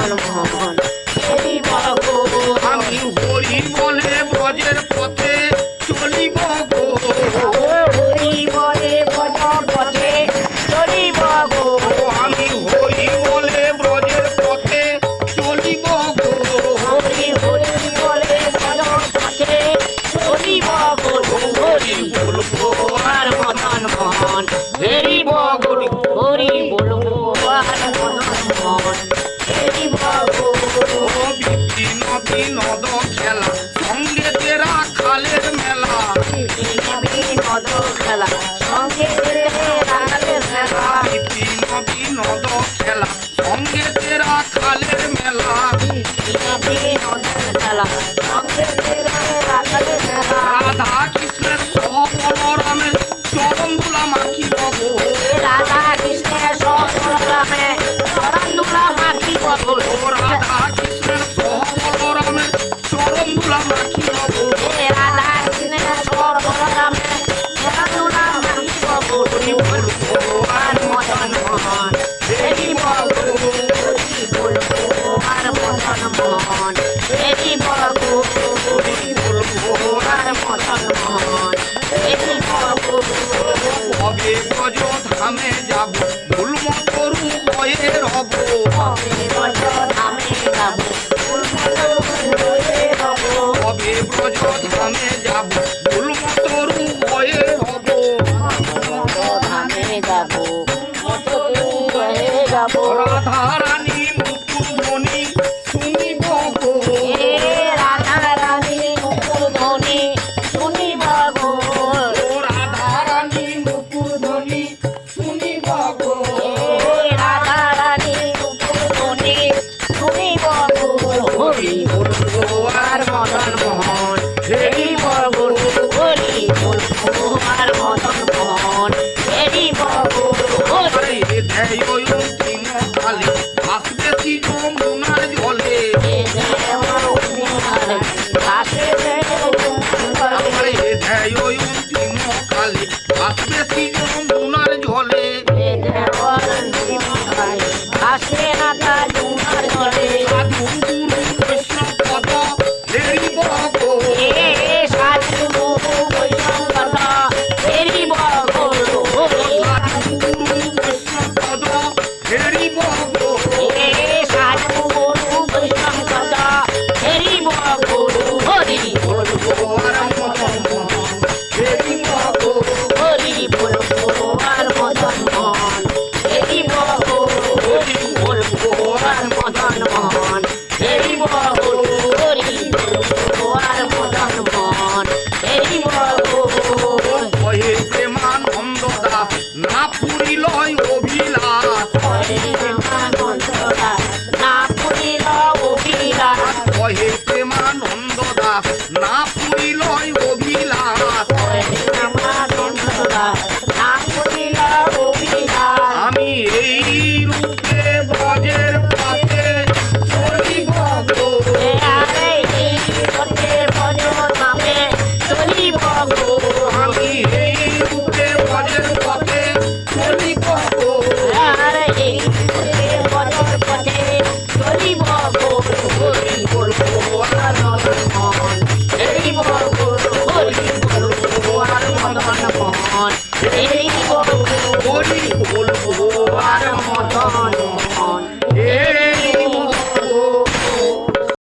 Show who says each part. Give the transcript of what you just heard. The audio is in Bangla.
Speaker 1: মদন মোহন হেরিব গো
Speaker 2: আমি হরি বলে ব্রজের পথে চলিব গো
Speaker 1: হরি বলে ব্রজ পথে চলিব গো
Speaker 2: আমি হরি বলে ব্রজের পথে চলিব গো
Speaker 1: হরি হরি বলে ব্রজ পথে চলিব গো হরি বলবো আর মদন মোহন হেরিব গো হরি বলবো আর মদন মোহন হেরিব গো
Speaker 2: বিনোদ খেলা সঙ্গে তেরা খালের মেলা
Speaker 1: বিনোদ খেলা সঙ্গে রাখালের মেলা
Speaker 2: বিনোদ খেলা সঙ্গে তেরা খালের মেলা
Speaker 1: বিনোদ খেলা সঙ্গে রাখালের মেলা
Speaker 2: রাধা কৃষ্ণের সহ বলরামের চরণ দুলা মাখিব গো
Speaker 1: রাধা কৃষ্ণের সহরামে চরণ দুলা মাখিব গো
Speaker 2: রাধা কৃষ্ণের সহ বলরামের চরণ দুলা মাখিব গো
Speaker 1: রাধা কৃষ্ণের সহরামে চরণ দুলা মাখিব গো আর মদন মোহন হেরিব গো বলবো আর মদন মোহন হেরিব গো আর মদন মোহন হেরিব গো
Speaker 2: কবে ব্রজ ধামে যাব ভুলম তরু হয়ে রব কবে ব্রজ ধামে যাব ভুলম তরু হয়ে রব রাধা রানী মুকুর মণি শুনিব গো রাধা রানী মুকুর ধ্বনি শুনিব গো
Speaker 1: হরি বলবো আর মদন মোহন হেরি বলবো হরি বলবো আর মদন মোহন হেরি বলবো হরি
Speaker 2: ধ্যায় অন্তিম কালে আসবে যমুনার জলে ধ্যায় অন্তিম কালে আসবে যমুনার জলে
Speaker 1: আসবে না তা জুমার জলে
Speaker 2: সাধু গুরু বৈষ্ণব পদ হেরিব গো
Speaker 1: সাধু বৈষ্ণব কথা হেরিব গো
Speaker 2: সাধু গুরু বৈষ্ণব পদ হেরিব গো
Speaker 1: সাধু গুরু বৈষ্ণব কথা হেরিব গো হরি
Speaker 2: বলবো আর মদন মোহন হেরিব গো
Speaker 1: হরি বলবো আর মদন মোহন হেরিব গো হরি বলবো আর মদন মোহন হেরিব গো হরি বলবো আর মদন মোহন হেরিব গো
Speaker 2: কহে প্রেমানন্দ দাস না পুরিল অভিলাষ
Speaker 1: না পুরিল অভিলাষ
Speaker 2: কহে প্রেমানন্দ দাস না পুরিল অভিলাষ
Speaker 1: না পুরিল অভিলাষ
Speaker 2: আমি এই রূপে ব্রজের পথে চলিব গো
Speaker 1: আরে এই পথে ভজ নামে চলিব গো
Speaker 2: আমি এই রূপে ব্রজের পথে চলিব গো
Speaker 1: আরে এই পথে ভজর পথে চলিব গো হরি বলবো আর মদন মোহন হেরিব গো হরি বলবো আর মদন মোহন হেরিব গো